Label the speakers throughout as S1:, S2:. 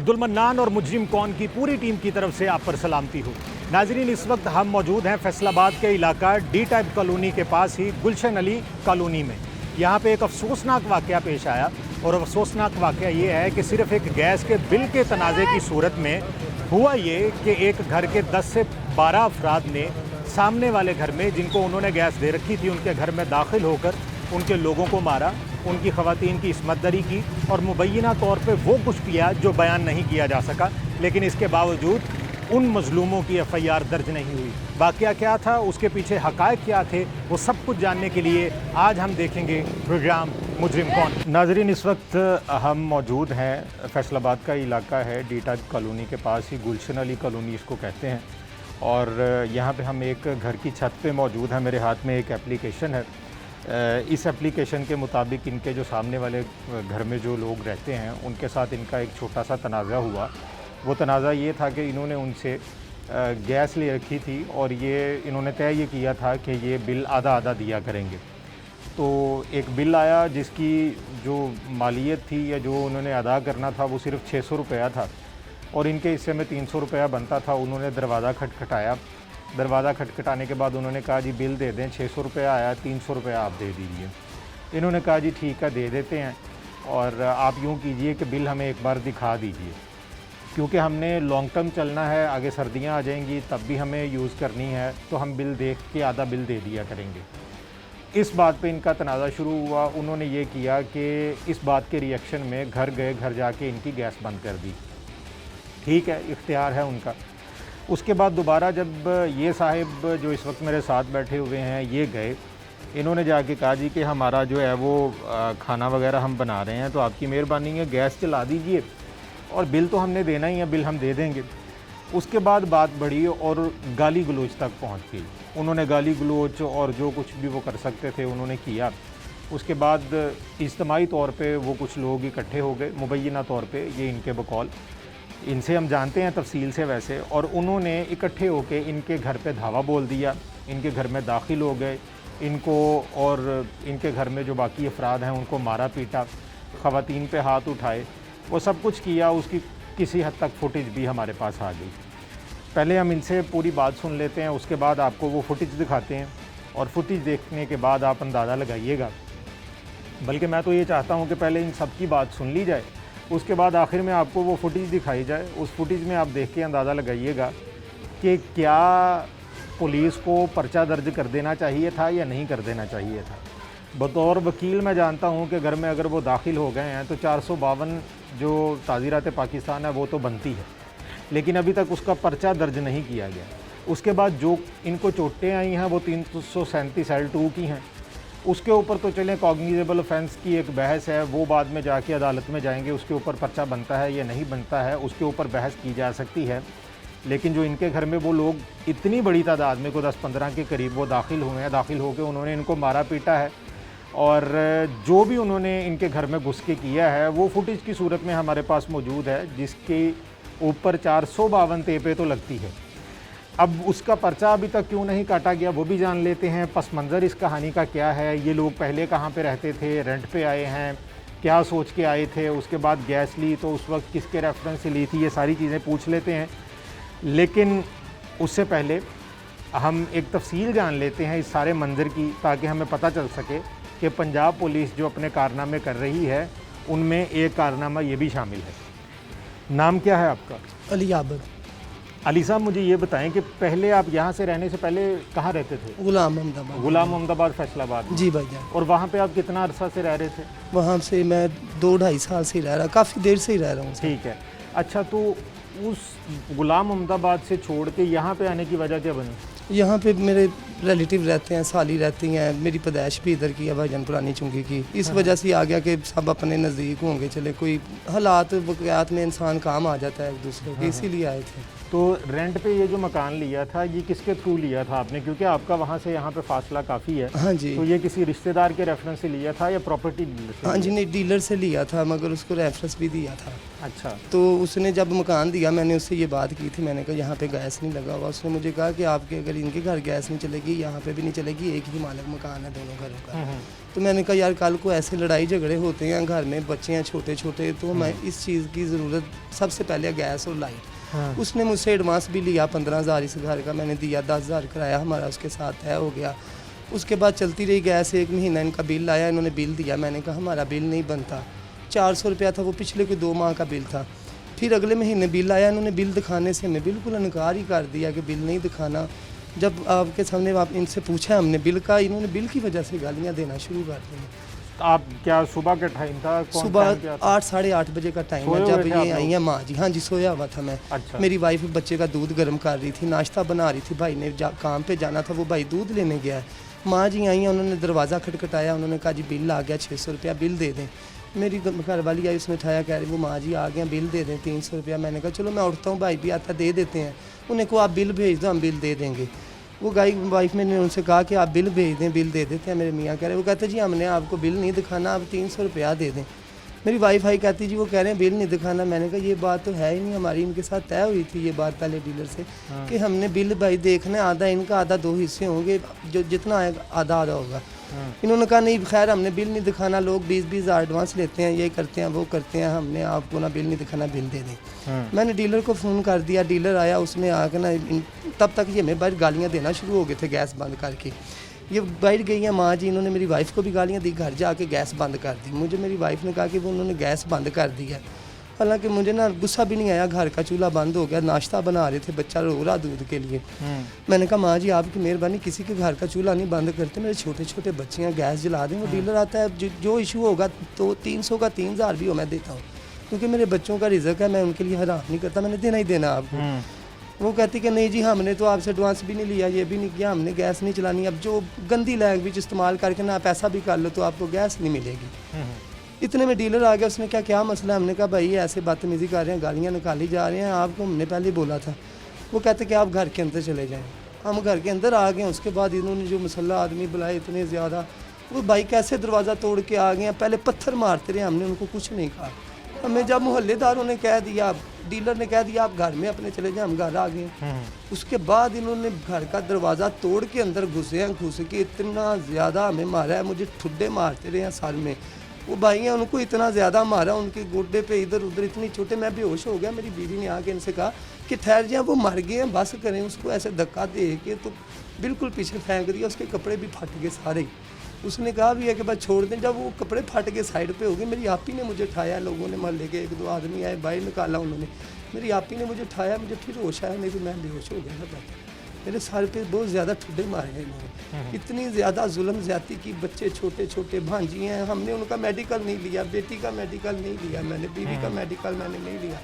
S1: Abdul mannan और मुजरिम कौन की पूरी टीम की तरफ से आप पर सलामती हो। नाजरीन, इस वक्त हम मौजूद हैं फैसलाबाद के इलाका डी टाइप कॉलोनी के पास ही गुलशन अली कॉलोनी में। यहाँ पे एक अफसोसनाक वाक़या पेश आया और अफसोसनाक वाक़या ये है कि सिर्फ एक गैस के बिल के तनाज़े की सूरत में हुआ ये कि एक घर के 10 से 12 अफराद ने सामने वाले घर में, जिनको उन्होंने गैस दे रखी थी, उनके घर में दाखिल होकर उनके लोगों को मारा, उनकी ख़वातीन की इस्मतदरी की और मुबैना तौर पे वो कुछ किया जो बयान नहीं किया जा सका। लेकिन इसके बावजूद उन मजलूमों की FIR दर्ज नहीं हुई। वाक़या क्या था, उसके पीछे हक़ाइक़ क्या थे, वो सब कुछ जानने के लिए आज हम देखेंगे प्रोग्राम मुजरिम कौन। नाजरीन, इस वक्त हम मौजूद हैं फैसलाबाद का इलाका है डी टाइप कॉलोनी के पास ही, गुलशन अली कॉलोनी इसको कहते हैं। और यहाँ पे हम एक घर की छत पे मौजूद हैं। मेरे हाथ में एक एप्लीकेशन है। इस एप्लीकेशन के मुताबिक इनके जो सामने वाले घर में जो लोग रहते हैं उनके साथ इनका एक छोटा सा तनाज़ा हुआ। वो तनाज़ा ये था कि इन्होंने उनसे गैस ले रखी थी और इन्होंने तय किया था कि ये बिल आधा आधा दिया करेंगे। तो एक बिल आया जिसकी जो मालियत थी या जो उन्होंने अदा करना था वो सिर्फ 600 रुपया था और इनके हिस्से में 300 रुपया बनता था। उन्होंने दरवाज़ा खटखटाया। दरवाज़ा खटखटाने के बाद उन्होंने कहा जी बिल दे दें, 600 रुपया आया, 300 रुपया आप दे दीजिए। इन्होंने कहा जी ठीक है, दे देते हैं और आप यूँ कीजिए कि बिल हमें एक बार दिखा दीजिए, क्योंकि हमने लॉन्ग टर्म चलना है, आगे सर्दियाँ आ जाएंगी तब भी हमें यूज़ करनी है, तो हम बिल देख के आधा बिल दे दिया करेंगे। इस बात पे इनका तनाज़ा शुरू हुआ। उन्होंने ये किया कि इस बात के रिएक्शन में घर गए, घर जाके इनकी गैस बंद कर दी। ठीक है, इख्तियार है उनका। उसके बाद दोबारा जब ये साहिब जो इस वक्त मेरे साथ बैठे हुए हैं ये गए, इन्होंने जाके कहा जी कि हमारा जो है वो खाना वगैरह हम बना रहे हैं, तो आपकी मेहरबानी है गैस चला दीजिए और बिल तो हमने देना ही है, बिल हम दे देंगे। उसके बाद बात बढ़ी और गाली गलोच तक पहुंच गई। उन्होंने गाली गलोच और जो कुछ भी वो कर सकते थे उन्होंने किया। उसके बाद इज्तिमाई तौर पे वो कुछ लोग इकट्ठे हो गए, मुबैना तौर पे ये इनके बकौल, इनसे हम जानते हैं तफसील से वैसे, और उन्होंने इकट्ठे होके इनके घर पे धावा बोल दिया, इनके घर में दाखिल हो गए, इनको और इनके घर में जो बाकी अफराद हैं उनको मारा पीटा, ख़वातीन पे हाथ उठाए, वो सब कुछ किया। उसकी किसी हद तक फुटेज भी हमारे पास आ गई। पहले हम इनसे पूरी बात सुन लेते हैं, उसके बाद आपको वो फुटेज दिखाते हैं और फुटेज देखने के बाद आप अंदाज़ा लगाइएगा। बल्कि मैं तो ये चाहता हूँ कि पहले इन सब की बात सुन ली जाए, उसके बाद आखिर में आपको वो फुटेज दिखाई जाए। उस फुटेज में आप देख के अंदाज़ा लगाइएगा कि क्या पुलिस को पर्चा दर्ज कर देना चाहिए था या नहीं कर देना चाहिए था। बतौर वकील मैं जानता हूं कि घर में अगर वो दाखिल हो गए हैं तो 452 जो ताज़ीरात पाकिस्तान है वो तो बनती है, लेकिन अभी तक उसका पर्चा दर्ज नहीं किया गया। उसके बाद जो इनको चोटें आई हैं वो 337 L2 की हैं। उसके ऊपर तो चलें कॉग्निजेबल ऑफेंस की एक बहस है, वो बाद में जाके अदालत में जाएंगे, उसके ऊपर पर्चा बनता है या नहीं बनता है, उसके ऊपर बहस की जा सकती है। लेकिन जो इनके घर में वो लोग इतनी बड़ी तादाद में को 10-15 के करीब वो दाखिल हुए हैं, दाखिल होकर उन्होंने इनको मारा पीटा है और जो भी उन्होंने इनके घर में घुस के किया है वो फुटेज की सूरत में हमारे पास मौजूद है, जिसके ऊपर 452 तेपें तो लगती है। अब उसका पर्चा अभी तक क्यों नहीं काटा गया वो भी जान लेते हैं। पस मंज़र इस कहानी का क्या है, ये लोग पहले कहाँ पे रहते थे, रेंट पे आए हैं, क्या सोच के आए थे, उसके बाद गैस ली तो उस वक्त किसके रेफरेंस से ली थी, ये सारी चीज़ें पूछ लेते हैं। लेकिन उससे पहले हम एक तफसील जान लेते हैं इस सारे मंज़र की, ताकि हमें पता चल सके कि पंजाब पुलिस जो अपने कारनामे कर रही है उनमें एक कारनामा ये भी शामिल है। नाम क्या है आपका?
S2: अली आबद।
S1: अली साहब, मुझे ये बताएं कि पहले आप यहाँ से रहने से पहले कहाँ रहते थे?
S2: गुलाम अहमदाबाद।
S1: गुलाम अहमदाबाद, फैसलाबाद।
S2: जी भाईजान।
S1: और वहाँ पे आप कितना अरसा से रह रहे थे?
S2: वहाँ से मैं 2-2.5 साल से रह रहा, काफ़ी देर से ही रह रहा हूँ।
S1: ठीक है। अच्छा, तो उस गुलाम अहमदाबाद से छोड़ के यहाँ पे आने की वजह क्या बनी?
S2: यहाँ पे मेरे रिलेटिव रहते हैं, साली रहती हैं, मेरी पैदाइश भी इधर की है भाईजान, पुरानी चुंगी की। इस वजह से आ गया कि सब अपने नज़दीक होंगे, चले कोई हालात वक़्त में इंसान काम आ जाता है एक दूसरे के, इसीलिए आए थे।
S1: तो रेंट पे ये जो मकान लिया था ये किसके थ्रू लिया था आपने, क्योंकि आपका वहाँ से यहाँ पे फासला काफ़ी है?
S2: हाँ जी।
S1: तो ये किसी रिश्तेदार के रेफरेंस से लिया था या प्रॉपर्टी डीलर से?
S2: हाँ जी, नहीं, डीलर से लिया था, मगर उसको रेफरेंस भी दिया था।
S1: अच्छा।
S2: तो उसने जब मकान दिया, मैंने उससे ये बात की थी, मैंने कहा यहाँ पे गैस नहीं लगा हुआ। उसने मुझे कहा कि आपके अगर इनके घर गैस नहीं चलेगी चलेगी, यहाँ पे भी नहीं चलेगी, एक ही मालिक मकान है दोनों घरों का। तो मैंने कहा यार कल को ऐसे लड़ाई झगड़े होते हैं, घर में बच्चे हैं छोटे छोटे, तो मैं इस चीज़ की ज़रूरत सबसे पहले गैस और लाइट। उसने मुझसे एडवांस भी लिया 15,000 इस घर का, मैंने दिया 10,000 किराया हमारा उसके साथ तय हो गया। उसके बाद चलती रही गैस, 1 महीना इनका बिल आया, इन्होंने बिल दिया, मैंने कहा हमारा बिल नहीं बनता, 400 रुपया था, वो पिछले कोई 2 माह का बिल था। फिर अगले महीने बिल आया, इन्होंने बिल दिखाने से हमें बिल्कुल इनकार ही कर दिया कि बिल नहीं दिखाना। जब आपके सामने आप इनसे पूछा हमने बिल का, इन्होंने बिल की वजह से गालियाँ देना शुरू कर दी।
S1: आप क्या सुबह के टाइम था?
S2: सुबह 8 साढ़े 8 बजे का टाइम है जब ये आई हैं माँ जी। हाँ जी, सोया हुआ था मैं।
S1: अच्छा।
S2: मेरी वाइफ बच्चे का दूध गर्म कर रही थी, नाश्ता बना रही थी, भाई ने काम पे जाना था, वो भाई दूध लेने गया है। माँ जी आई हैं, उन्होंने दरवाज़ा खटखटाया, उन्होंने कहा जी बिल आ गया 600 रुपया, बिल दे दें। मेरी घर वाली आई, उसने उठाया, कह रही वो माँ जी आ गए, बिल दे दें 300 रुपया। मैंने कहा चलो मैं उठता हूँ, भाई भी आता दे देते हैं। उन्हें को आप बिल भेज दो, हम बिल दे देंगे। वो वाइफ ने उनसे कहा कि आप बिल भेज दें, बिल दे देते हैं। मेरे मियाँ कह रहे, वो कहते जी हमने आपको बिल नहीं दिखाना, आप 300 रुपया दे दें। मेरी वाइफ आई, कहती जी वो कह रहे हैं बिल नहीं दिखाना। मैंने कहा ये बात तो है ही नहीं, हमारी इनके साथ तय हुई थी ये बात पहले डीलर से कि हमने बिल भाई देखना है, आधा इनका आधा 2 हिस्से होंगे, जो जितना आएगा आधा आधा होगा। इन्होंने कहा नहीं खैर हमने बिल नहीं दिखाना, लोग 20-20 हज़ार एडवांस लेते हैं, ये करते हैं वो करते हैं, हमने आपको ना बिल नहीं दिखाना, बिल दे दें। मैंने डीलर को फ़ोन कर दिया, डीलर आया, उसने आकर ना तब तक ये हमें बाहर गालियाँ देना शुरू हो गए थे गैस बंद करके। ये बैठ गई हैं माँ जी, इन्होंने मेरी वाइफ को भी गालियाँ दी, घर जाके गैस बंद कर दी। मुझे मेरी वाइफ ने कहा कि वो उन्होंने गैस बंद कर दी है। हालांकि मुझे ना गुस्सा भी नहीं आया, घर का चूल्हा बंद हो गया, नाश्ता बना रहे थे, बच्चा रो रहा दूध के लिए। मैंने कहा माँ जी आपकी मेहरबानी, किसी के घर का चूल्हा नहीं बंद करते, मेरे छोटे छोटे बच्चे हैं, गैस जला दें। वो डीलर आता है, जो इशू होगा तो 300 का 3,000 भी हो मैं देता हूँ, क्योंकि मेरे बच्चों का रिज़्क है, मैं उनके लिए हराम नहीं करता, मैंने देना ही देना आपको। वो कहती कि नहीं जी हमने तो आपसे एडवांस भी नहीं लिया, ये भी नहीं किया, हमने गैस नहीं चलानी। अब जो गंदी लैंग्वेज इस्तेमाल करके ना आप ऐसा भी कर लो तो आपको गैस नहीं मिलेगी। इतने में डीलर आ गया, उसने क्या मसला है? हमने कहा भाई ऐसे बदतमीज़ी कर रहे हैं, गालियाँ निकाली जा रही हैं, आपको हमने पहले बोला था। वो कहते कि आप घर के अंदर चले जाएँ। हम घर के अंदर आ गए, उसके बाद इन्होंने जो मसल्ला आदमी बुलाए इतने ज़्यादा, वो भाई कैसे दरवाज़ा तोड़ के आ गए हैं, पहले पत्थर मारते रहे, हमने उनको कुछ नहीं कहा। हमें जब मोहल्लेदारों ने कह दिया, डीलर ने कह दिया आप घर में अपने चले जाए, हम घर आ गए। उसके बाद इन्होंने घर का दरवाज़ा तोड़ के अंदर घुसे हैं, घुस के इतना ज़्यादा हमें मारा है, मुझे ठुड्डे मारते रहे हैं सर में। वो भाई हैं, उनको इतना ज़्यादा मारा, उनके गोड्डे पे इधर उधर इतनी चोटें, मैं बेहोश हो गया। मेरी बीवी ने आके इनसे कहा कि ठहर जाए, वो मर गए हैं, बस करें। उसको ऐसे धक्का दे के तो बिल्कुल पीछे फेंक दिया, उसके कपड़े भी फट गए सारे। उसने कहा भी है कि बस छोड़ दें। जब वो कपड़े फट के साइड पे हो गए, मेरी आपी ने मुझे उठाया, लोगों ने मोहल्ले के 1-2 आदमी आए, बाहर निकाला उन्होंने, मेरी आपी ने मुझे उठाया, मुझे फिर होश आया, नहीं तो मैं बेहोश हो गया था। मेरे सर पे बहुत ज़्यादा ठुड्डे मारे हैं इन्होंने, इतनी ज़्यादा जुल्म ज़्यादती की। बच्चे छोटे छोटे भांजी हैं, हमने उनका मेडिकल नहीं लिया, बेटी का मेडिकल नहीं लिया मैंने, बीवी का मेडिकल मैंने नहीं लिया,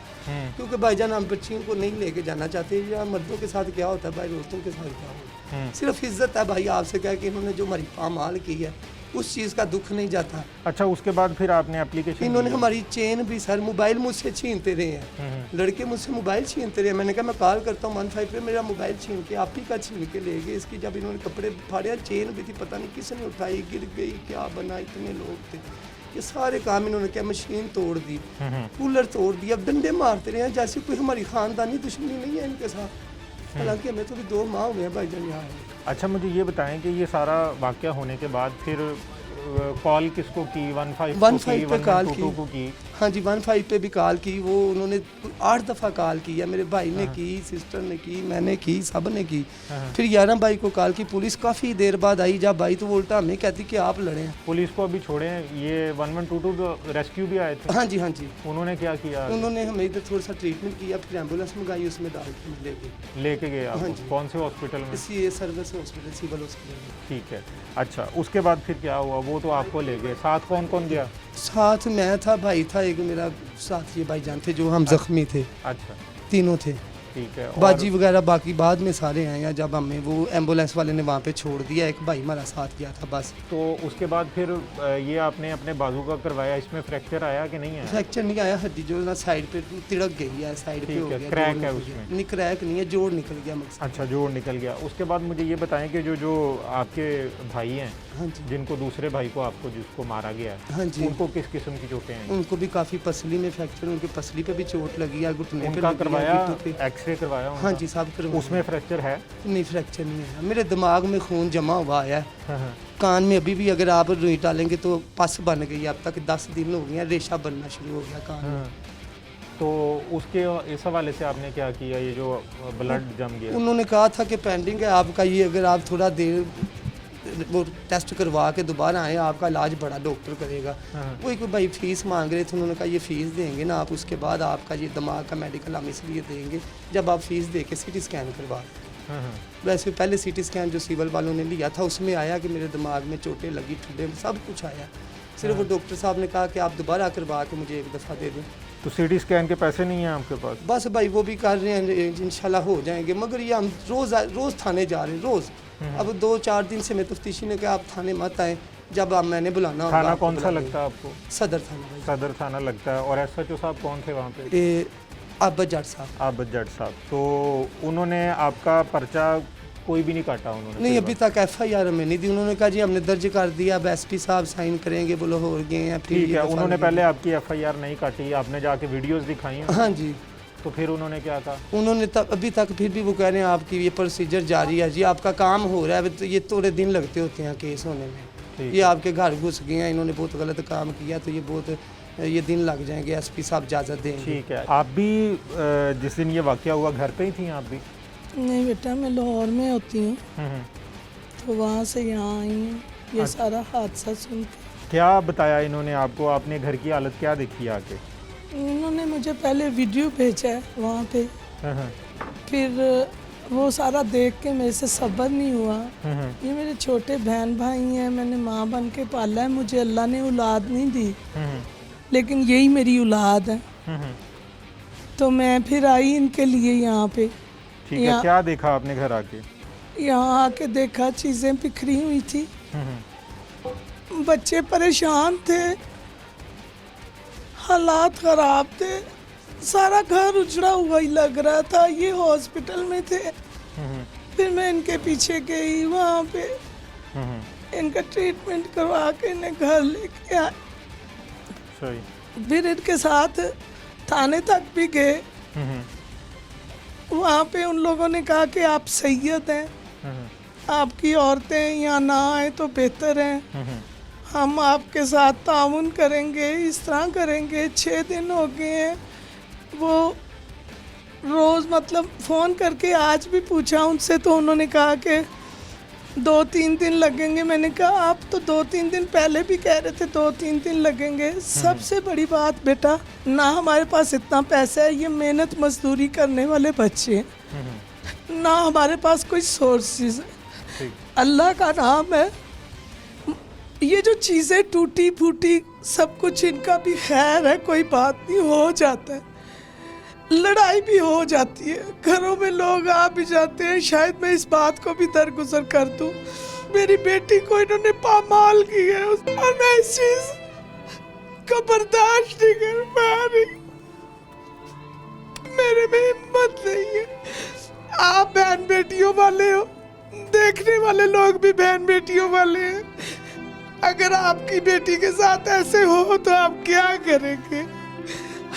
S2: क्योंकि भाईजान हम बच्चियों को नहीं लेके जाना चाहते। या मर्दों के साथ क्या होता है भाई, औरतों के साथ क्या होता है। सिर्फ इज्जत है भाई आपसे, कह के इन्होंने जो हमारी पामाल की है उस चीज़ का दुख नहीं जाता।
S1: अच्छा, उसके बाद फिर आपने एप्लीकेशन?
S2: इन्होंने हमारी चेन भी, सर मोबाइल मुझसे छीनते रहे हैं, लड़के मुझसे मोबाइल छीनते रहे। मैंने कहा मैं कॉल करता हूँ 15 पे, मेरा मोबाइल छीन के आप ही का छीन के ले गए। इसकी जब इन्होंने कपड़े फाड़े, चेन भी थी, पता नहीं किसने उठाई, गिर गई, क्या बना, इतने लोग थे। ये सारे काम इन्होंने क्या, मशीन तोड़ दी, कूलर तोड़ दिया, डंडे मारते रहे हैं, जैसे कोई हमारी ख़ानदानी दुश्मनी नहीं है इनके साथ। हालांकि हमें तो भी 2 माह हुए हैं भाईजान यहाँ।
S1: अच्छा, मुझे ये बताएं कि ये सारा वाक़या होने के बाद फिर कॉल किसको की? 15
S2: पे कॉल
S1: की?
S2: हाँ जी, 15 पे भी कॉल की। वो उन्होंने 8 दफ़ा कॉल की है, मेरे भाई ने की, सिस्टर ने की, मैंने की, सब ने की। फिर 11 भाई को कॉल की। पुलिस काफ़ी देर बाद आई, जब भाई तो वो उल्टा हमें कहती कि आप लड़े हैं।
S1: पुलिस को अभी छोड़े, ये 1122 रेस्क्यू भी आए थे?
S2: हाँ जी, हाँ जी।
S1: उन्होंने क्या किया?
S2: उन्होंने हमें इधर थोड़ा सा ट्रीटमेंट किया, फिर एम्बुलेंस मंगाई, उसमें डाल के
S1: लेके गए आप? कौन से हॉस्पिटल में?
S2: CA service hospital, civil hospital.
S1: ठीक है। अच्छा, उसके बाद फिर क्या हुआ? वो तो आपको ले गए, साथ कौन कौन गया?
S2: साथ मैं था, भाई था एक मेरा साथ, ये भाईजान थे जो हम जख्मी थे।
S1: अच्छा,
S2: तीनों थे।
S1: ठीक है।
S2: बाजी वगैरह बाकी बाद में सारे आए हैं, जब हमें वो एम्बुलेंस वाले ने वहाँ पे छोड़ दिया, एक भाई हमारा साथ गया था बस।
S1: तो उसके बाद फिर ये आपने अपने बाजू का करवाया, इसमें फ्रैक्चर आया कि नहीं आया?
S2: फ्रैक्चर नहीं आया, हड्डी जो ना साइड पे तिड़क गई है, साइड पे हो गया,
S1: क्रैक है उसमें?
S2: नहीं क्रैक नहीं है, जोड़ निकल गया मकसद।
S1: अच्छा, जोड़ निकल गया। उसके बाद मुझे ये बताएं कि जो आपके भाई हैं,
S2: हाँ जी,
S1: जिनको दूसरे भाई को आपको जिसको मारा गया है,
S2: हाँ जी,
S1: उनको किस किस्म की चोटें हैं?
S2: उनको भी काफ़ी पसली में फ्रैक्चर, उनके पसली पे भी चोट लगी है, घुटने पे
S1: उनका करवाया एक्सरे एक्सरे करवाया
S2: हाँ जी, सब करवाया।
S1: उसमें फ्रैक्चर है?
S2: नहीं, फ्रैक्चर नहीं है। मेरे दिमाग में खून जमा हुआ है।
S1: हाँ, हाँ।
S2: कान में अभी भी अगर आप रुई डालेंगे तो पस बन गई है। अब तक 10 दिन हो गए हैं, रेशा बनना शुरू हो गया कान में।
S1: हाँ। तो उसके इस हवाले से आपने क्या किया? ये जो ब्लड जम गया,
S2: उन्होंने कहा था कि पेंडिंग है आपका ये, अगर आप थोड़ा देर वो टेस्ट करवा के दोबारा आए आपका इलाज बड़ा डॉक्टर करेगा।
S1: हाँ।
S2: वही कोई भाई फीस मांग रहे थे, उन्होंने कहा ये फ़ीस देंगे ना आप, उसके बाद आपका ये दिमाग का मेडिकल हम इसलिए देंगे जब आप फ़ीस दे के CT स्कैन करवा।
S1: हाँ, हाँ।
S2: वैसे पहले CT स्कैन जो सिविल वालों ने लिया था उसमें आया कि मेरे दिमाग में चोटें लगी, ठुड्डे सब कुछ आया। सिर्फ वो डॉक्टर साहब ने कहा कि आप दोबारा करवा के मुझे एक दफ़ा दे दें।
S1: तो CT स्कैन के पैसे नहीं हैं आपके पास?
S2: बस भाई वो भी कर रहे हैं, इंशाल्लाह हो जाएंगे, मगर ये हम रोज़ थाने जा रहे हैं रोज़। अब 2-4 दिन से मैं तफ्तीशी ने कहा आप थाने मत आए, जब आप मैंने बुलाना होगा।
S1: थाना
S2: आपको
S1: कौन सा
S2: बुला
S1: लगता है आपको?
S2: सदर थाना भाई।
S1: सदर थाना लगता है। और SHO साहब कौन थे वहाँ पे?
S2: आबद जट साहब।
S1: आबद जट साहब। तो उन्होंने आपका पर्चा कोई भी नहीं काटा उन्होंने?
S2: नहीं, अभी तक FIR हमें नहीं दी। उन्होंने कहा जी हमने दर्ज कर दिया, अब SP साहब साइन करेंगे, बोलो हो गए हैं। फिर
S1: ठीक
S2: ये
S1: है,
S2: दफ़ा
S1: उन्होंने
S2: नहीं
S1: पहले आपकी FIR नहीं काटी, आपने जाके वीडियोस दिखाई हैं?
S2: दी। हाँ जी।
S1: तो फिर उन्होंने क्या कहा?
S2: उन्होंने तब अभी तक फिर भी वो कह रहे हैं आपकी ये प्रोसीजर जारी है जी, आपका काम हो रहा है। तो ये थोड़े दिन लगते होते हैं केस होने में।
S1: ठीक
S2: ये आपके घर घुस गए हैं, इन्होंने बहुत गलत काम किया, तो ये बहुत ये दिन लग जाएंगे, SP साहब इजाज़त देंगे।
S1: ठीक है। आप भी जिस दिन ये वाक़या हुआ घर पे ही थी आप भी?
S3: नहीं बेटा, मैं लाहौर में होती हूँ,
S1: हम्म।
S3: तो वहाँ से यहाँ आई हूँ ये
S1: अच्छा।
S3: सारा हादसा सुन के।
S1: क्या बताया इन्होंने आपको? आपने घर की हालत क्या देखी आके?
S3: इन्होंने मुझे पहले वीडियो भेजा है वहाँ पे,
S1: हम्म,
S3: फिर वो सारा देख के मेरे से सब्र नहीं हुआ।
S1: हम्म,
S3: ये मेरे छोटे बहन भाई हैं, मैंने माँ बन के पाला है, मुझे अल्लाह ने औलाद नहीं दी,
S1: हम्म,
S3: लेकिन यही मेरी औलाद है।
S1: हम्म।
S3: तो मैं फिर आई इनके लिए यहाँ पे।
S1: ठीक है।
S3: यहाँ-
S1: क्या देखा आपने घर आके?
S3: यहाँ आके देखा चीज़ें बिखरी हुई थी,
S1: हम्म,
S3: बच्चे परेशान थे, हालात ख़राब थे, सारा घर उजड़ा हुआ ही लग रहा था। ये हॉस्पिटल में थे,
S1: हम्म,
S3: फिर मैं इनके पीछे गई, वहाँ पे
S1: हम्म।
S3: इनका ट्रीटमेंट करवा के इन्हें घर लेके आए।
S1: सही।
S3: फिर इनके साथ थाने तक भी गए।
S1: हम्म,
S3: वहाँ पे उन लोगों ने कहा कि आप सैयद हैं,
S1: हम्म,
S3: आपकी औरतें यहाँ ना आए तो बेहतर है,
S1: हम्म।
S3: हम आपके साथ ताउन करेंगे, इस तरह करेंगे। 6 दिन हो गए हैं, वो रोज़ मतलब फ़ोन करके आज भी पूछा उनसे, तो उन्होंने कहा कि 2-3 दिन लगेंगे। मैंने कहा आप तो 2-3 दिन पहले भी कह रहे थे 2-3 दिन लगेंगे। सबसे बड़ी बात बेटा, ना हमारे पास इतना पैसा है, ये मेहनत मजदूरी करने वाले बच्चे हैं, ना हमारे पास कोई सोर्सेज है।
S1: ठीक।
S3: अल्लाह का नाम है, ये जो चीज़ें टूटी फूटी सब कुछ इनका भी खैर है, कोई बात नहीं, हो जाता है, लड़ाई भी हो जाती है, घरों में लोग आ भी जाते हैं। शायद मैं इस बात को भी दरगुजर कर दूं, मेरी बेटी को इन्होंने पामाल किया है और मैं इस चीज को बर्दाश्त नहीं कर पा रही, मेरे में हिम्मत नहीं है। आप बहन बेटियों वाले हो, देखने वाले लोग भी बहन बेटियों वाले हैं। अगर आपकी बेटी के साथ ऐसे हो तो आप क्या करेंगे?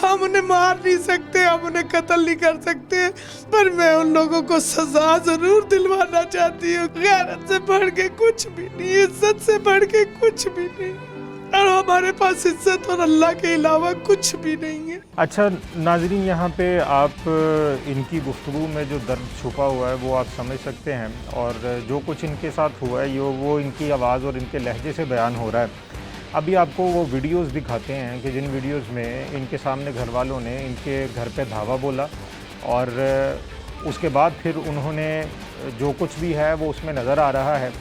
S3: हम उन्हें मार नहीं सकते, हम उन्हें कत्ल नहीं कर सकते, पर मैं उन लोगों को सजा जरूर दिलवाना चाहती हूँ। गैरत से बढ़ के कुछ भी नहीं, इज्जत से बढ़ के कुछ भी नहीं, और हमारे पास इज्जत और अल्लाह के अलावा कुछ भी नहीं है।
S1: अच्छा नाजरीन, यहाँ पे आप इनकी गुफ्तगू में जो दर्द छुपा हुआ है वो आप समझ सकते हैं, और जो कुछ इनके साथ हुआ है वो इनकी आवाज़ और इनके लहजे से बयान हो रहा है। अभी आपको वो वीडियोस दिखाते हैं कि जिन वीडियोस में इनके सामने घर वालों ने इनके घर पे धावा बोला, और उसके बाद फिर उन्होंने जो कुछ भी है वो उसमें नज़र आ रहा है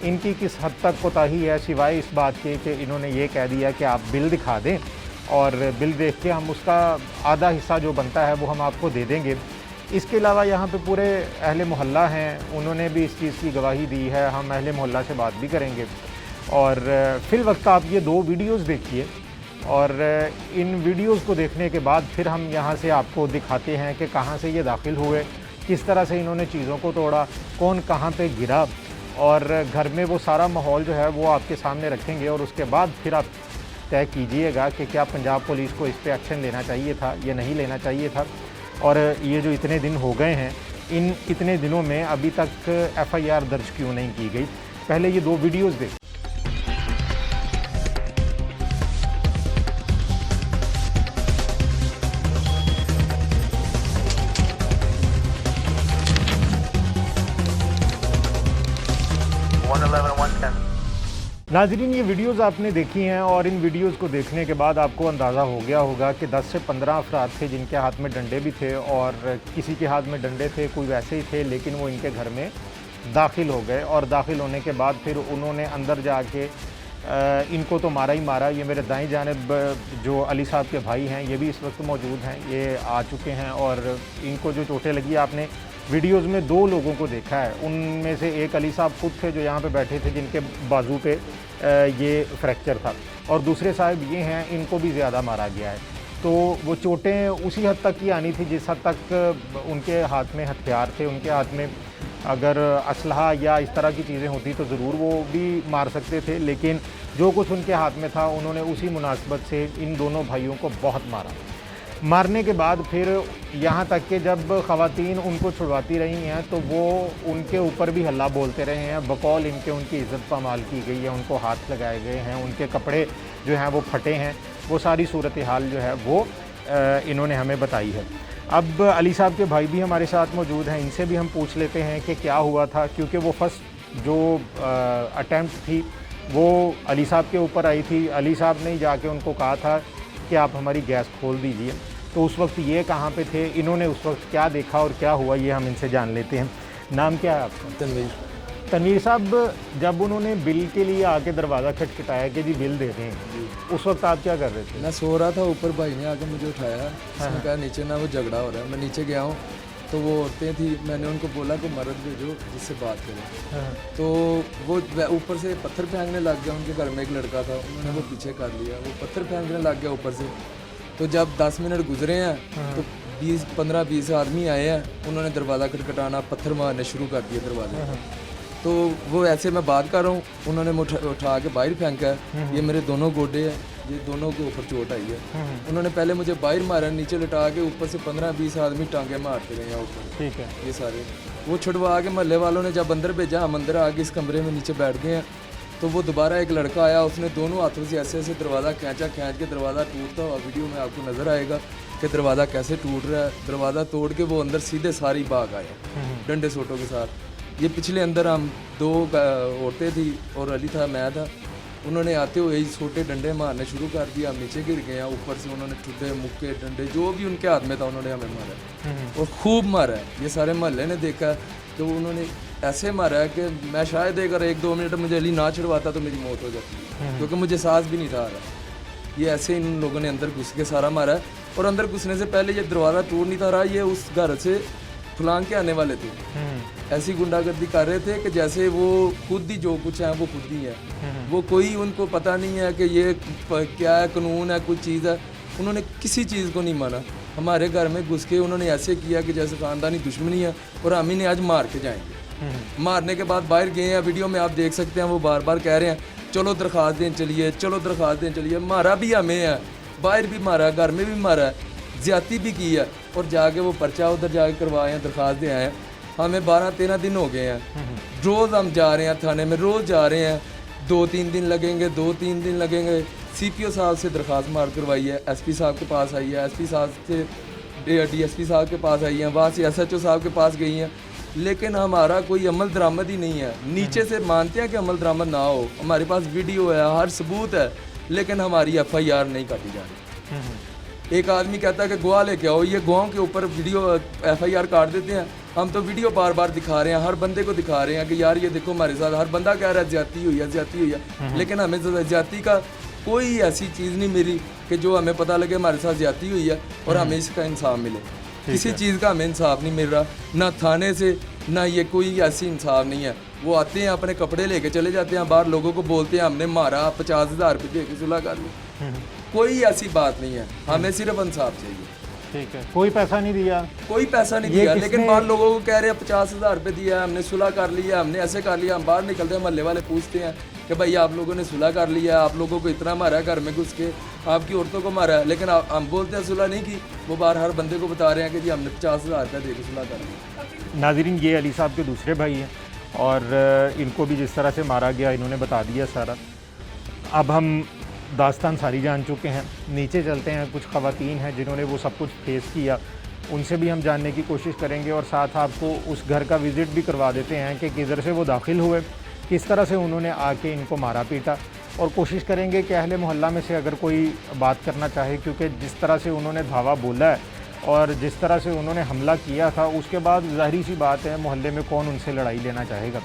S1: इनकी किस हद तक कोताही है, सिवाय इस बात के कि इन्होंने ये कह दिया कि आप बिल दिखा दें और बिल देख के हम उसका आधा हिस्सा जो बनता है वो हम आपको दे देंगे। इसके अलावा यहाँ पे पूरे अहले मोहल्ला हैं, उन्होंने भी इस चीज़ की गवाही दी है। हम अहले मोहल्ला से बात भी करेंगे। और फिल वक्त आप ये 2 वीडियोस देखिए, और इन वीडियोस को देखने के बाद फिर हम यहाँ से आपको दिखाते हैं कि कहाँ से ये दाखिल हुए, किस तरह से इन्होंने चीज़ों को तोड़ा, कौन कहाँ पे गिरा, और घर में वो सारा माहौल जो है वो आपके सामने रखेंगे। और उसके बाद फिर आप तय कीजिएगा कि क्या पंजाब पुलिस को इस पर एक्शन लेना चाहिए था या नहीं लेना चाहिए था। और ये जो इतने दिन हो गए हैं, इन इतने दिनों में अभी तक एफआईआर दर्ज क्यों नहीं की गई। पहले ये 2 वीडियोज़ देख। नाजरीन, ये वीडियोस आपने देखी हैं और इन वीडियोस को देखने के बाद आपको अंदाज़ा हो गया होगा कि 10 से 15 अफराद थे जिनके हाथ में डंडे भी थे और किसी के हाथ में डंडे थे, कोई वैसे ही थे, लेकिन वो इनके घर में दाखिल हो गए और दाखिल होने के बाद फिर उन्होंने अंदर जाके इनको तो मारा ही मारा। ये मेरे दाईं जानिब जो अली साहब के भाई हैं ये भी इस वक्त मौजूद हैं, ये आ चुके हैं और इनको जो चोटें लगी आपने वीडियोज़ में 2 लोगों को देखा है। उनमें से एक अली साहब खुद थे जो यहाँ पे बैठे थे, जिनके बाजू पे ये फ्रैक्चर था, और दूसरे साहब ये हैं, इनको भी ज़्यादा मारा गया है। तो वो चोटें उसी हद तक ही आनी थी जिस हद तक उनके हाथ में हथियार थे। उनके हाथ में अगर असलहा या इस तरह की चीज़ें होती तो ज़रूर वो भी मार सकते थे, लेकिन जो कुछ उनके हाथ में था उन्होंने उसी मुनासबत से इन दोनों भाइयों को बहुत मारा। मारने के बाद फिर यहाँ तक कि जब ख़वातीन उनको छुड़वाती रही हैं तो वो उनके ऊपर भी हल्ला बोलते रहे हैं, बकौल इनके उनकी इज़्ज़त पामाल की गई है, उनको हाथ लगाए गए हैं, उनके कपड़े जो हैं वो फटे हैं। वो सारी सूरत हाल जो है वो इन्होंने हमें बताई है। अब अली साहब के भाई भी हमारे साथ मौजूद हैं, इनसे भी हम पूछ लेते हैं कि क्या हुआ था, क्योंकि वो फर्स्ट जो अटैम्प्ट थी वो अली साहब के ऊपर आई थी। अली साहब ने जाके उनको कहा था कि आप हमारी गैस खोल दीजिए। तो उस वक्त ये कहाँ पे थे, इन्होंने उस वक्त क्या देखा और क्या हुआ, ये हम इनसे जान लेते हैं। नाम क्या है आपका?
S4: तनवीर।
S1: तनवीर साहब, जब उन्होंने बिल के लिए आके दरवाज़ा खटखटाया कि जी बिल दे दें, उस वक्त आप क्या कर रहे थे?
S4: मैं सो रहा था, ऊपर भाई ने आकर मुझे उठाया। उसने कहा नीचे ना वो झगड़ा हो रहा है। मैं नीचे गया हूँ तो वो औरतें थी, मैंने उनको बोला कि मर्द भेजो जिससे बात करें। तो वो ऊपर से पत्थर फेंकने लग गया। उनके घर में एक लड़का था, उन्होंने वो पीछे कर लिया, वो पत्थर फेंकने लग गया ऊपर से। तो जब 10 मिनट गुजरे हैं तो 15-20 आदमी आए हैं, उन्होंने दरवाज़ा खटखटाना, पत्थर मारने शुरू कर दिए दरवाजे पर। तो वो ऐसे मैं बात कर रहा हूँ, उन्होंने मुझे उठा के बाहर फेंका है। ये मेरे दोनों गोडे हैं, ये दोनों के ऊपर चोट आई है। उन्होंने पहले मुझे बाहर मारा, नीचे लटा के ऊपर से 15-20 आदमी टांगे मारते गए यहाँ ऊपर।
S1: ठीक है।
S4: ये सारे वो छुड़वा के मोहल्ले वालों ने जब अंदर भेजा, हम अंदर आके इस कमरे में नीचे बैठ गए हैं। तो वो दोबारा एक लड़का आया, उसने दोनों हाथों से ऐसे ऐसे दरवाज़ा खींच के दरवाज़ा टूटता हुआ वीडियो में आपको नज़र आएगा कि दरवाज़ा कैसे टूट रहा है। दरवाज़ा तोड़ के वो अंदर सीधे सारी भाग आए डंडे सोटों के साथ। ये पिछले अंदर हम 2 औरतें थी और अली था, मैं था। उन्होंने आते हुए ही छोटे डंडे मारने शुरू कर दिया। हम नीचे गिर गए। ऊपर से उन्होंने ठुड्डे मुक्के डंडे जो भी उनके हाथ में था उन्होंने हमें मारा और खूब मारा है। ये सारे मोहल्ले ने देखा तो उन्होंने ऐसे मारा है कि मैं शायद अगर 1-2 मिनट मुझे अली ना छुड़वाता तो मेरी मौत हो जाती, क्योंकि मुझे सांस भी नहीं था आ रहा। ये ऐसे इन लोगों ने अंदर घुस के सारा मारा है। और अंदर घुसने से पहले ये दरवाज़ा टूट नहीं था रहा, ये उस घर से फुलांग के आने वाले थे। ऐसी गुंडागर्दी कर रहे थे कि जैसे वो खुद ही जो कुछ है वो खुद ही है। वो कोई उनको पता नहीं है कि ये क्या है, कानून है, कुछ चीज़ है। उन्होंने किसी चीज़ को नहीं माना। हमारे घर में घुस के उन्होंने ऐसे किया कि जैसे ख़ानदानी दुश्मनी है और हम इन्हें आज मार के जाएंगे। मारने के बाद बाहर गए हैं, वीडियो में आप देख सकते हैं, वो बार बार कह रहे हैं चलो दरख्वास्त दें चलिए, चलो दरख्वास्त दें चलिए। मारा भी हमें है, बाहर भी मारा है, घर में भी मारा है, ज़्यादती भी की है। और जाके वो पर्चा उधर जाके करवाए हैं, दरख्वास्त दे आए हैं। हमें 12-13 दिन हो गए हैं, रोज़ हम जा रहे हैं थाने में, रोज़ जा रहे हैं। 2-3 दिन लगेंगे, 2-3 दिन लगेंगे। CPO साहब से दरख्वास्त मार करवाई है, SP साहब के पास आई है, SP साहब से DSP साहब के पास आई हैं, वहाँ से SHO साहब के पास गई हैं, लेकिन हमारा कोई अमल दरामद ही नहीं है। नीचे से मानते हैं कि अमल दरामद ना हो, हमारे पास वीडियो है, हर सबूत है, लेकिन हमारी FIR नहीं काटी जा रही। एक आदमी कहता है कि गवाह लेके आओ, ये गवाहों के ऊपर वीडियो FIR काट देते हैं। हम तो वीडियो बार बार दिखा रहे हैं, हर बंदे को दिखा रहे हैं कि यार ये देखो हमारे साथ, हर बंदा कह रहा है ज्यादती हुई है, ज्यादती हुई है, लेकिन हमें ज्यादती का कोई ऐसी चीज़ नहीं मिली कि जो हमें पता लगे हमारे साथ ज्यादती हुई है और हमें इसका इंसाफ मिले। किसी चीज़ का हमें इंसाफ नहीं मिल रहा, ना थाने से, ना ये कोई ऐसी इंसाफ नहीं है। वो आते हैं, अपने कपड़े लेके चले जाते हैं बाहर, लोगों को बोलते हैं हमने मारा, 50,000 रुपये दे के सुलह कर लो। कोई ऐसी बात नहीं है, हमें सिर्फ इंसाफ चाहिए।
S1: ठीक है, कोई पैसा नहीं दिया,
S4: कोई पैसा नहीं दिया, लेकिन बाहर लोगों को कह रहे हैं 50,000 रुपये दिया, हमने सुलह कर लिया, हमने ऐसे कर लिया। हम बाहर निकलते हैं, मोहल्ले वाले पूछते हैं कि भाई आप लोगों ने सुलह कर लिया, आप लोगों को इतना मारा है घर में घुस के, आपकी औरतों को मारा है, लेकिन हम बोलते हैं सुलह नहीं की। वो बाहर हर बंदे को बता रहे हैं कि जी हमने 50,000 रुपया दे के सुलह कर ली।
S1: नाज़रीन, ये अली साहब के दूसरे भाई हैं और इनको भी जिस तरह से मारा गया इन्होंने बता दिया सारा। अब हम दास्तान सारी जान चुके हैं, नीचे चलते हैं। कुछ ख़वातीन हैं जिन्होंने वो सब कुछ फेस किया, उनसे भी हम जानने की कोशिश करेंगे और साथ आपको उस घर का विज़िट भी करवा देते हैं कि किधर से वो दाखिल हुए, किस तरह से उन्होंने आके इनको मारा पीटा, और कोशिश करेंगे कि अहले मोहल्ला में से अगर कोई बात करना चाहे, क्योंकि जिस तरह से उन्होंने धावा बोला है और जिस तरह से उन्होंने हमला किया था उसके बाद ज़ाहिर सी बात है मोहल्ले में कौन उनसे लड़ाई लेना चाहेगा।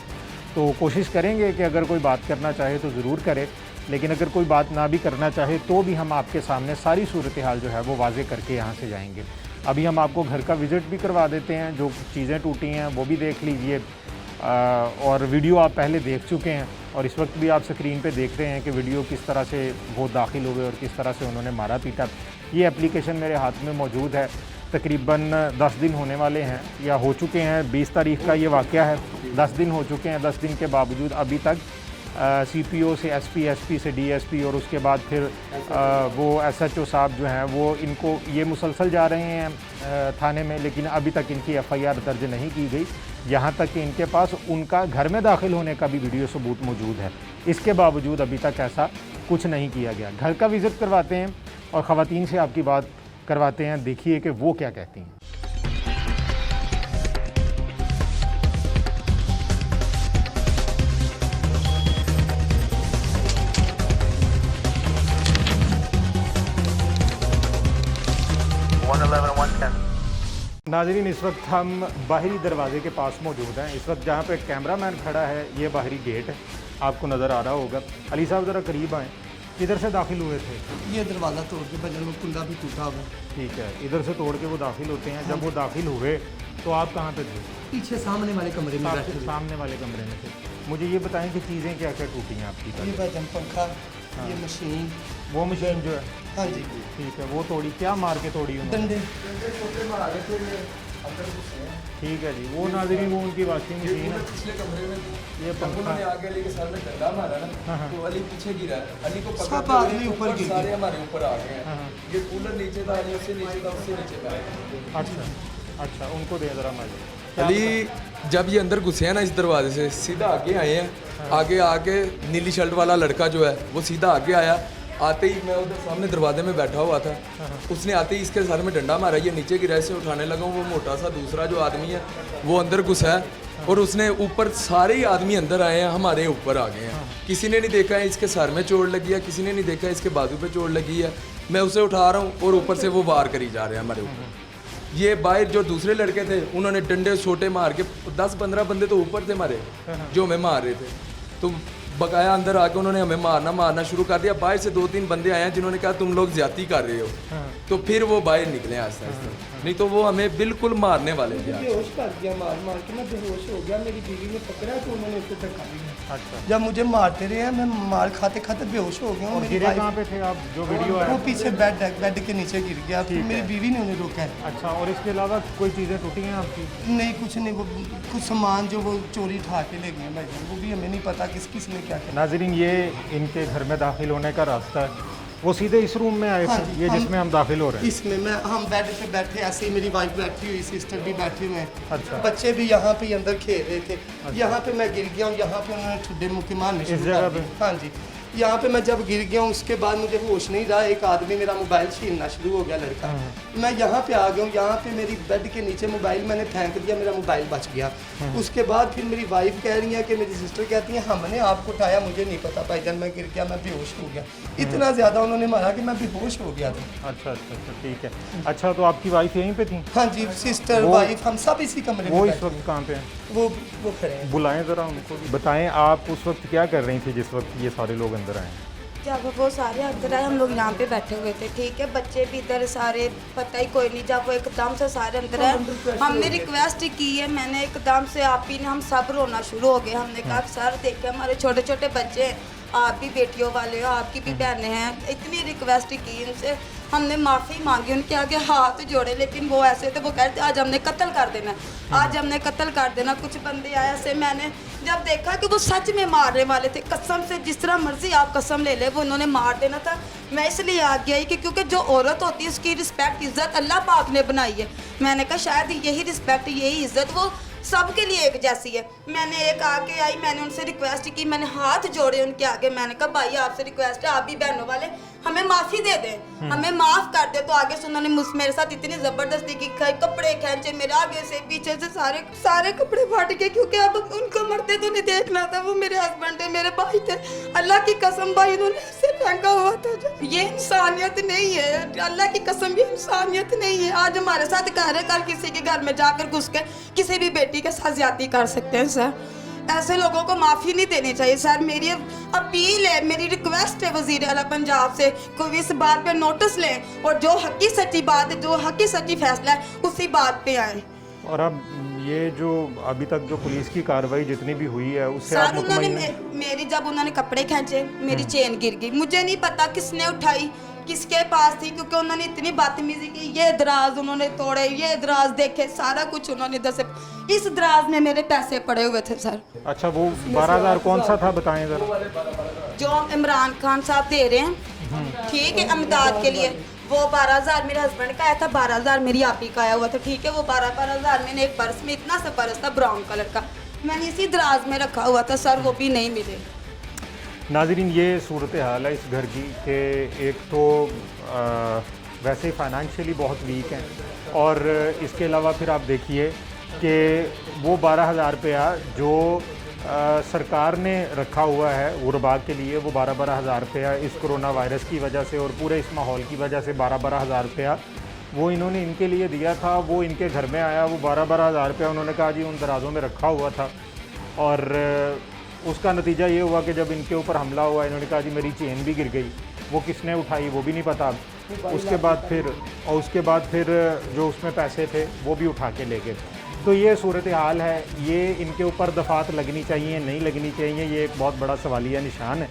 S1: तो कोशिश करेंगे कि अगर कोई बात करना चाहे तो ज़रूर करे, लेकिन अगर कोई बात ना भी करना चाहे तो भी हम आपके सामने सारी सूरत हाल जो है वो वाजे करके यहाँ से जाएंगे। अभी हम आपको घर का विज़िट भी करवा देते हैं, जो चीज़ें टूटी हैं वो भी देख लीजिए, और वीडियो आप पहले देख चुके हैं और इस वक्त भी आप स्क्रीन पे देख रहे हैं कि वीडियो किस तरह से वो दाखिल हुए और किस तरह से उन्होंने मारा पीटा। ये एप्लीकेशन मेरे हाथ में मौजूद है, तकरीबन 10 दिन होने वाले हैं या हो चुके हैं। 20 तारीख का ये वाक़या है, 10 दिन हो चुके हैं। 10 दिन के बावजूद अभी तक CPO से SP, SP से DSP और उसके बाद फिर वो SHO साहब जो हैं वो इनको ये मुसलसल जा रहे हैं थाने में, लेकिन अभी तक इनकी FIR दर्ज नहीं की गई। यहाँ तक कि इनके पास उनका घर में दाखिल होने का भी वीडियो सबूत मौजूद है, इसके बावजूद अभी तक ऐसा कुछ नहीं किया गया। घर का विज़िट करवाते हैं और ख़वातीन से आपकी बात करवाते हैं, देखिए कि वो क्या कहती हैं। नाज़रीन, इस वक्त हम बाहरी दरवाजे के पास मौजूद हैं। इस वक्त जहाँ पे कैमरामैन खड़ा है ये बाहरी गेट है, आपको नज़र आ रहा होगा। अली साहब ज़रा करीब आएँ, किधर से दाखिल हुए थे?
S2: ये दरवाज़ा तोड़ के बजन में कुंडा भी टूटा हुआ।
S1: ठीक है, इधर से तोड़ के वो दाखिल होते हैं। जब वो दाखिल हुए तो आप कहाँ पे थे?
S2: पीछे सामने वाले कमरे में बैठे थे।
S1: सामने वाले कमरे में थे। मुझे ये बताएं कि चीज़ें क्या क्या टूटी हैं आपकी?
S2: ये भजन पंखा, ये मशीन,
S1: वो मशीन जो है,
S2: हाँ जी,
S1: ठीक है, वो तोड़ी। क्या मार के तोड़ी उन्होंने?
S2: डंडे।
S1: ठीक है जी, वो नाज़रीन वो उनकी वॉशिंग मशीन है।
S4: पिछले कमरे में
S1: ये पंखा
S4: उन्होंने आगे अली के सर में डंडा मारा ना, तो अली पीछे गिरा, अली को पकड़
S2: सब
S4: के
S2: आदमी ऊपर गिर
S4: सारे
S2: गए।
S4: हमारे ऊपर आ गए हैं। ये कूलर नीचे था, अली उससे नीचे था, उससे नीचे था।
S1: अच्छा, उनको दे ज़रा मजे।
S4: अली जब ये अंदर घुसे हैं ना इस दरवाजे से, सीधा आगे आए हैं। आगे आके नीली शर्ट वाला लड़का जो है वो सीधा आगे आया। आते ही मैं उधर सामने दरवाजे में बैठा हुआ था, उसने आते ही इसके सर में डंडा मारा। ये नीचे गिरा, से उठाने लगा। वो मोटा सा दूसरा जो आदमी है वो अंदर घुसा है और उसने ऊपर, सारे ही आदमी अंदर आए हैं, हमारे ऊपर आ गए हैं। किसी ने नहीं देखा है इसके सर में चोट लगी है, किसी ने नहीं देखा है इसके बाजू पे चोट लगी है। मैं उसे उठा रहा हूँ और ऊपर से वो वार करी जा रहे हैं हमारे ऊपर। ये बाहर जो दूसरे लड़के थे उन्होंने डंडे छोटे मार के 10-15 बंदे तो ऊपर थे हमारे जो हमें मार रहे थे। तो बकाया अंदर आके उन्होंने हमें मारना शुरू कर दिया। बाहर से 2-3 बंदे आए हैं जिन्होंने कहा तुम लोग ज्यादती कर रहे हो। तो फिर वो बाहर निकले आस्ते आस्ते, नहीं तो वो हमें बिल्कुल मारने वाले थे।
S2: बेहोश कर दिया, मार मार के मैं बेहोश हो गया। मेरी बीवी ने पकड़ा तो उन्होंने उसको धक्का दिया।
S1: अच्छा,
S2: जब मुझे मारते रहे हैं मैं मार खाते खाते बेहोश हो गया हूँ।
S1: और
S2: मेरी
S1: गिरे
S2: वाइफ-
S1: कहाँ पे थे आप जो वीडियो आया?
S2: वो पीछे बेड के नीचे गिर गया, फिर मेरी बीवी ने उन्हें रोका है।
S1: अच्छा, और इसके अलावा कोई चीज़ें टूटी हैं आपकी?
S2: नहीं, कुछ नहीं, वो कुछ सामान जो वो चोरी उठा के ले गए भाई, वो भी हमें नहीं पता किस ने क्या किया।
S1: नाज़रीन, ये इनके घर में दाखिल होने का रास्ता है। वो सीधे इस रूम में आए
S2: हाँ
S1: थे,
S2: जी,
S1: ये जिसमें हम दाखिल हो रहे हैं।
S2: इसमें हम बेड पे बैठे, ऐसे ही मेरी वाइफ बैठी हुई, सिस्टर भी बैठे हुए हैं।
S1: अच्छा।
S2: बच्चे भी यहाँ पे अंदर खेल रहे थे। यहाँ पे मैं गिर गया हूँ, यहाँ पे उन्होंने ठुड्डे मुक्के मारने
S1: इस
S2: शुरू कर
S1: जगह
S2: दिए।
S1: पे?
S2: हाँ जी, यहाँ पे मैं जब गिर गया हूँ उसके बाद मुझे होश नहीं रहा। एक आदमी मेरा मोबाइल छीनना शुरू हो गया, लड़का। मैं यहाँ पे आ गया हूँ, यहाँ पे मेरी बेड के नीचे मोबाइल मैंने फेंक दिया, मेरा मोबाइल बच गया। उसके बाद फिर मेरी वाइफ कह रही है कि मेरी सिस्टर कहती है हमने आपको उठाया, मुझे नहीं पता भाईजान, मैं गिर गया, मैं बेहोश हो गया। इतना ज़्यादा उन्होंने मारा कि मैं बेहोश हो गया था।
S1: अच्छा, ठीक है। अच्छा, तो आपकी वाइफ यहीं पे थी?
S2: हाँ जी, सिस्टर वाइफ हम सब इसी कमरे में
S1: वो इस
S2: बैठे
S1: वक्त कहाँ पे हैं?
S2: हैं। वो खड़े हैं।
S1: बुलाएं ज़रा उनको। बताएं आप उस वक्त क्या कर रही थी जिस वक्त ये सारे लोग अंदर आए?
S5: जब वो सारे अंदर आए हम लोग यहाँ पे बैठे हुए थे, ठीक है, बच्चे भी इधर सारे, पता ही कोई नहीं। जब वो एकदम से सारे अंदर आए, हमने रिक्वेस्ट की है, मैंने एकदम से आप ही ने, हम सब रोना शुरू हो गए। हमने कहा सर देखिए हमारे छोटे छोटे बच्चे हैं, आप भी बेटियों वाले हो, आपकी भी बहनें हैं। इतनी रिक्वेस्ट की इनसे, हमने माफ़ी मांगी, उनके आगे हाथ जोड़े, लेकिन वो ऐसे थे, वो कहते आज हमने कत्ल कर देना, आज हमने कत्ल कर देना। कुछ बंदे आए ऐसे, मैंने जब देखा कि वो सच में मारने वाले थे, कसम से जिस तरह मर्जी आप कसम ले ले, वो उन्होंने मार देना था। मैं इसलिए आगे आई कि क्योंकि जो औरत होती है उसकी रिस्पेक्ट इज़्ज़त अल्लाह पाक ने बनाई है। मैंने कहा शायद यही रिस्पेक्ट, यही इज़्ज़त वो सबके लिए एक जैसी है। मैंने एक आके आई, मैंने उनसे रिक्वेस्ट की, मैंने हाथ जोड़े उनके आगे, मैंने कहा भाई आपसे रिक्वेस्ट है, आप भी बहनों वाले हमें माफ़ी दे दें, हमें माफ़ कर दे। तो आगे से उन्होंने मेरे साथ इतनी ज़बरदस्ती की, कपड़े खींचे मेरे आगे से पीछे से, सारे कपड़े फाट गए, क्योंकि अब उनको मरते तो नहीं देखना था। वो मेरे हस्बैंड थे, मेरे भाई थे, अल्लाह की कसम भाई उन्होंने ऐसे फेंका हुआ था। ये इंसानियत नहीं है, अल्लाह की कसम, ये इंसानियत नहीं है। आज हमारे साथ घर है, कल किसी के घर में जाकर घुस के किसी भी बेटी के साथ ज्यादती कर सकते हैं सर। ऐसे लोगों को माफ़ी नहीं देनी चाहिए सर। मेरी अपील है, मेरी रिक्वेस्ट है वज़ीर आला पंजाब से, कोई इस बात पे नोटिस लें और जो हकी सच्ची बात है, जो हकी सच्ची फैसला है, उसी बात पे आए।
S1: और अब ये जो अभी तक जो पुलिस की कार्रवाई जितनी भी हुई है उससे आप
S5: सर
S1: मुतमईन
S5: उन्होंने
S1: हैं?
S5: मेरी जब उन्होंने कपड़े खींचे, मेरी चेन गिर गई, मुझे नहीं पता किसने उठाई, किसके पास थी, क्योंकि उन्होंने इतनी बदतमीजी की। ये दराज उन्होंने तोड़े, ये दराज देखे, सारा कुछ उन्होंने दसे। इस दराज में मेरे पैसे पड़े हुए थे सर।
S1: अच्छा, वो 12,000 कौन सा था बताएं जरा।
S5: जो इमरान खान साहब दे रहे हैं, ठीक है, अमदाद के लिए, वो 12,000 मेरे हस्बैंड का आया था, 12,000 मेरी आपी का आया हुआ था, ठीक है। वो 12,000 मैंने एक पर्स में, इतना सा पर्स था ब्राउन कलर का, मैंने इसी दराज में रखा हुआ था सर, वो भी नहीं मिले।
S1: नाज़रीन, ये सूरत हाल है इस घर की कि एक तो वैसे फाइनेंशियली बहुत वीक हैं, और इसके अलावा फिर आप देखिए कि वो 12,000 रुपया जो सरकार ने रखा हुआ है गुरबा के लिए, वो 12,000 रुपया इस कोरोना वायरस की वजह से और पूरे इस माहौल की वजह से 12,000 रुपया वो इन्होंने इनके लिए दिया था। वो इनके घर में आया, वो 12,000 रुपया उन्होंने कहा जी उन दराजों में रखा हुआ था, और उसका नतीजा ये हुआ कि जब इनके ऊपर हमला हुआ, इन्होंने कहा जी मेरी चेन भी गिर गई, वो किसने उठाई वो भी नहीं पता। उसके बाद फिर जो उसमें पैसे थे वो भी उठा के ले गए। तो ये सूरत हाल है, ये इनके ऊपर दफ़ात लगनी चाहिए नहीं लगनी चाहिए, ये एक बहुत बड़ा सवालिया निशान है।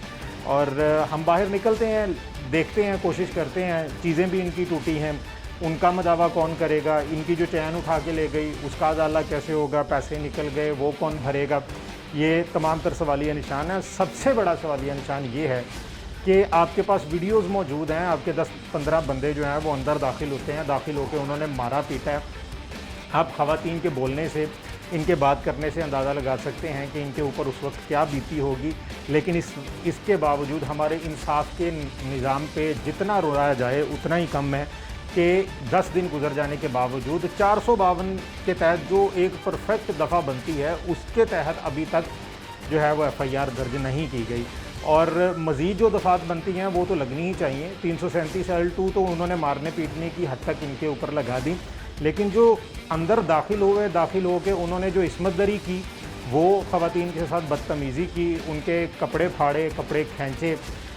S1: और हम बाहर निकलते हैं, देखते हैं, कोशिश करते हैं, चीज़ें भी इनकी टूटी हैं, उनका मदावा कौन करेगा, इनकी जो चैन उठा के ले गई उसका अदाला कैसे होगा, पैसे निकल गए वो कौन भरेगा, ये तमाम तर सवालिया निशान है। सबसे बड़ा सवालिया निशान ये है कि आपके पास वीडियोस मौजूद हैं, आपके 10-15 बंदे जो हैं वो अंदर दाखिल होते हैं, दाखिल होकर उन्होंने मारा पीटा है। आप ख़वातीन के बोलने से, इनके बात करने से अंदाज़ा लगा सकते हैं कि इनके ऊपर उस वक्त क्या बीती होगी। लेकिन इसके बावजूद हमारे इंसाफ के निज़ाम पे जितना रोया जाए उतना ही कम है कि 10 दिन गुजर जाने के बावजूद 452 के तहत जो एक परफेक्ट दफ़ा बनती है उसके तहत अभी तक जो है वो FIR दर्ज नहीं की गई। और मज़ीद जो दफ़ात बनती हैं वो तो लगनी ही चाहिए। 337 L2 तो उन्होंने मारने पीटने की हद तक इनके ऊपर लगा दी, लेकिन जो अंदर दाखिल हो के उन्होंने जो इस्मत दरी की, वो ख़वातीन के साथ बदतमीज़ी की, उनके कपड़े फाड़े, कपड़े खींचे,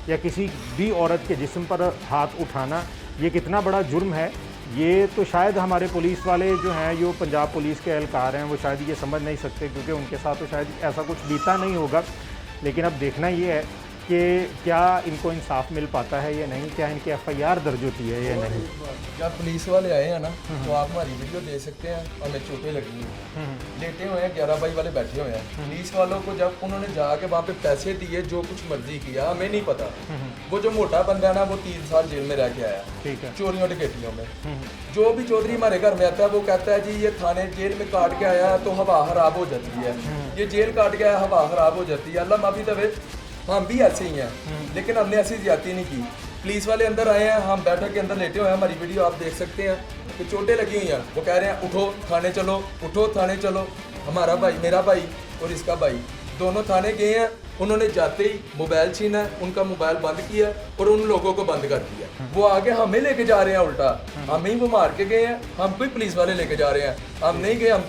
S1: या किसी भी औरत के जिस्म पर हाथ उठाना, ये कितना बड़ा जुर्म है। ये तो शायद हमारे पुलिस वाले जो हैं, जो पंजाब पुलिस के एहलकार हैं, वो शायद ये समझ नहीं सकते, क्योंकि उनके साथ तो शायद ऐसा कुछ बीता नहीं होगा। लेकिन अब देखना ये है कि क्या इनको इंसाफ मिल पाता है या नहीं, क्या इनकी FIR दर्ज होती है या नहीं।
S4: जब पुलिस वाले आए हैं ना, तो आप हमारी वीडियो देख सकते हैं, हमें चोटें लगी हैं, लेटे हुए हैं, 11 भाई वाले बैठे हुए हैं। पुलिस वालों को जब उन्होंने जाके वहाँ पे पैसे दिए, जो कुछ मर्जी किया, हमें नहीं पता। वो जो मोटा बंदा है ना, वो 3 साल जेल में रह के आया,
S1: ठीक है,
S4: चोरियों डकैतियों में। जो भी चौधरी हमारे घर में आता है वो कहता है जी ये थाने जेल में काट के आया तो हवा खराब हो जाती है, ये जेल काट के आया हवा खराब हो जाती है। अल्लाह माफी दवे, हम भी ऐसे ही हैं, लेकिन हमने ऐसी ज्यादती नहीं की। पुलिस वाले अंदर आए हैं, हम बैठक के अंदर लेटे हुए हैं, हमारी वीडियो आप देख सकते हैं कि चोटें लगी हुई हैं। वो कह रहे हैं उठो थाने चलो, उठो थाने चलो। हमारा भाई, मेरा भाई और इसका भाई दोनों थाने गए हैं। उन्होंने जाते ही मोबाइल छीना, उनका मोबाइल बंद किया और उन लोगों को बंद कर दिया। वो आगे हमें लेके जा रहे हैं, उल्टा हमें ही वो मार के गए हैं, हमको ही पुलिस वाले लेके जा रहे हैं। हम नहीं गए, हम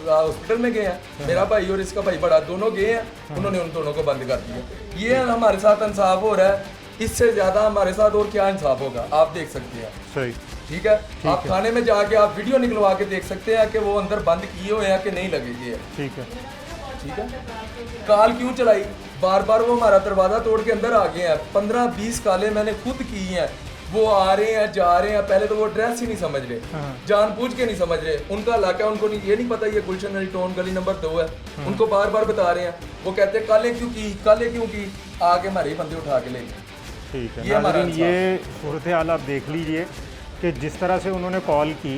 S4: हॉस्पिटल में गए हैं। मेरा भाई और इसका भाई बड़ा दोनों गए हैं, उन्होंने उन दोनों को बंद कर दिया। ये हमारे साथ इंसाफ हो रहा है, इससे ज्यादा हमारे साथ और क्या इंसाफ होगा, आप देख सकते हैं।
S1: सही,
S4: ठीक है, आप थाने में जाके आप वीडियो निकलवा के देख सकते हैं कि वो अंदर बंद किए हुए हैं कि नहीं लगे।
S1: ठीक है,
S4: ठीक है, काल क्यों चलाई, बार बार वो हमारा दरवाजा तोड़ के अंदर आ गए हैं। 15-20 कालें मैंने खुद की हैं, वो आ रहे हैं जा रहे हैं, पहले तो वो एड्रेस ही नहीं समझ रहे, जानबूझ के नहीं समझ रहे, उनका इलाका उनको नहीं, ये नहीं पता ये गुलशन अली टाउन गली नंबर 2 है, उनको बार बार बता रहे हैं, वो कहते हैं काले क्यों की आके हमारे ही बंदे उठा के ले गए।
S1: ठीक है
S4: ये हमारा
S1: नाज़रीन, ये सूरत हाल आप देख लीजिए कि जिस तरह से उन्होंने कॉल की,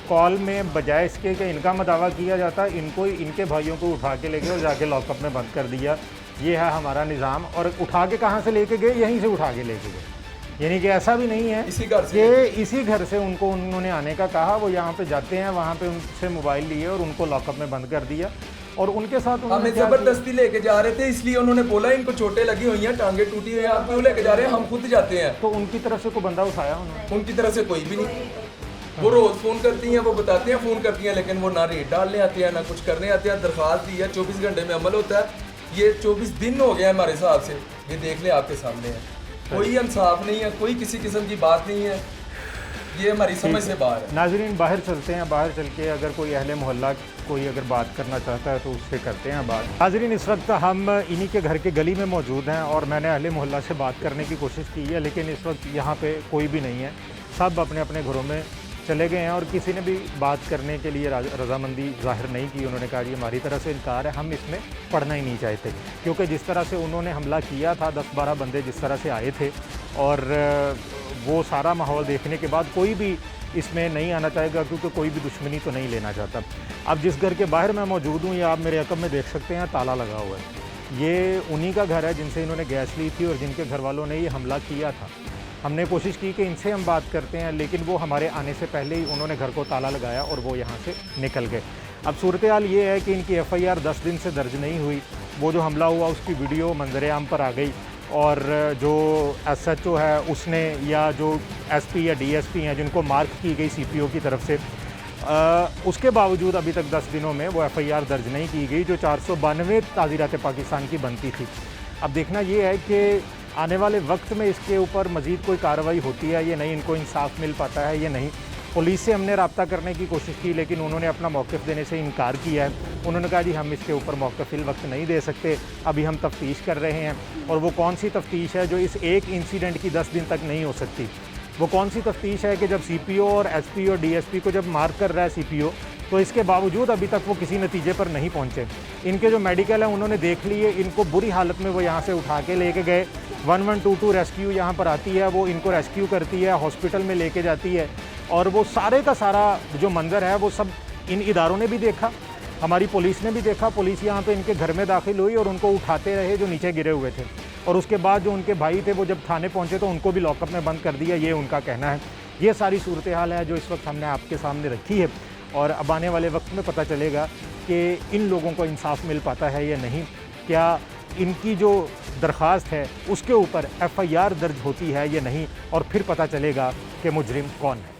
S1: कॉल में बजाय इसके कि इनका दावा किया जाता, इनको इनके भाइयों को उठा के ले गए और जाके लॉकअप में बंद कर दिया। ये है हमारा निज़ाम। और उठा के कहाँ से लेके गए? यहीं से उठा के लेके गए। यानी कि ऐसा भी नहीं है
S4: इसी घर से
S1: कि इसी घर से उनको उन्होंने आने का कहा, वो यहाँ पे जाते हैं, वहाँ पे उनसे मोबाइल लिए और उनको लॉकअप में बंद कर दिया। और उनके साथ उन्होंने
S4: हमें जबरदस्ती लेके जा रहे थे, इसलिए उन्होंने बोला इनको चोटें लगी हुई हैं, टांगे टूटी हुई हैं, आप क्यों लेके जा रहे हैं, हम खुद जाते हैं।
S1: तो उनकी तरफ से कोई बंदा उठाया उन्होंने?
S4: उनकी तरफ से कोई भी नहीं। वो रोज फोन करती हैं, वो बताते हैं फोन करती हैं, लेकिन वो ना रेट डालने आते हैं ना कुछ करने आते हैं। दरख्वास्त दी है, 24 घंटे में अमल होता है, ये 24 दिन हो गए हमारे हिसाब से, ये देख ले आपके सामने है। कोई इंसाफ नहीं है, कोई किसी किस्म की बात नहीं है, ये हमारी समझ से बाहर है।
S1: नाज़रीन बाहर चलते हैं, बाहर चल के अगर कोई अहले मोहल्ला कोई अगर बात करना चाहता है तो उससे करते हैं बात। नाज़रीन इस वक्त हम इन्हीं के घर के गली में मौजूद हैं और मैंने अहले मोहल्ला से बात करने की कोशिश की है, लेकिन इस वक्त यहाँ पे कोई भी नहीं है, सब अपने अपने घरों में चले गए हैं और किसी ने भी बात करने के लिए रजामंदी जाहिर नहीं की। उन्होंने कहा ये हमारी तरफ से इनकार है, हम इसमें पढ़ना ही नहीं चाहते, क्योंकि जिस तरह से उन्होंने हमला किया था, 10-12 बंदे जिस तरह से आए थे, और वो सारा माहौल देखने के बाद कोई भी इसमें नहीं आना चाहेगा, क्योंकि कोई भी दुश्मनी तो नहीं लेना चाहता। अब जिस घर के बाहर मैं मौजूद हूँ, ये आप मेरे अकब में देख सकते हैं, ताला लगा हुआ है। ये उन्हीं का घर है जिनसे इन्होंने गैस ली थी और जिनके घर वालों ने ये हमला किया था। हमने कोशिश की कि इनसे हम बात करते हैं, लेकिन वो हमारे आने से पहले ही उन्होंने घर को ताला लगाया और वो यहाँ से निकल गए। अब सूरत हाल ये है कि इनकी FIR 10 दिन से दर्ज नहीं हुई। वो जो हमला हुआ उसकी वीडियो मंजर आम पर आ गई और जो SHO है उसने, या जो SP या DSP हैं जिनको मार्क की गई CPO की तरफ से, उसके बावजूद अभी तक 10 दिनों में वो FIR दर्ज नहीं की गई जो 492 ताज़ीरात पाकिस्तान की बनती थी। अब देखना ये है कि आने वाले वक्त में इसके ऊपर मज़ीद कोई कार्रवाई होती है या नहीं, इनको इंसाफ मिल पाता है या नहीं। पुलिस से हमने रब्ता करने की कोशिश की, लेकिन उन्होंने अपना मौक़िफ़ देने से इनकार किया है। उन्होंने कहा जी हम इसके ऊपर मौक़िफ़ इस वक्त नहीं दे सकते, अभी हम तफ्तीश कर रहे हैं। और वो कौन सी तफ्तीश है जो इस एक इंसिडेंट की 10 दिन तक नहीं हो सकती? वो कौन सी तफ्तीश है कि जब CPO और SP और DSP को जब मार्क कर रहा है CPO, तो इसके बावजूद अभी तक वो किसी नतीजे पर नहीं पहुंचे। इनके जो मेडिकल है उन्होंने देख लिए, इनको बुरी हालत में वो यहाँ से उठा के लेके गए। 1122 रेस्क्यू यहाँ पर आती है, वो इनको रेस्क्यू करती है, हॉस्पिटल में लेके जाती है, और वो सारे का सारा जो मंजर है वो सब इन इदारों ने भी देखा, हमारी पुलिस ने भी देखा। पुलिस यहाँ पे इनके घर में दाखिल हुई और उनको उठाते रहे जो नीचे गिरे हुए थे, और उसके बाद जो उनके भाई थे वो जब थाने पहुँचे तो उनको भी लॉकअप में बंद कर दिया, ये उनका कहना है। ये सारी सूरत हाल है जो इस वक्त हमने आपके सामने रखी है, और अब आने वाले वक्त में पता चलेगा कि इन लोगों को इंसाफ मिल पाता है या नहीं, क्या इनकी जो दरख्वास्त है उसके ऊपर FIR दर्ज होती है या नहीं, और फिर पता चलेगा कि मुजरिम कौन है।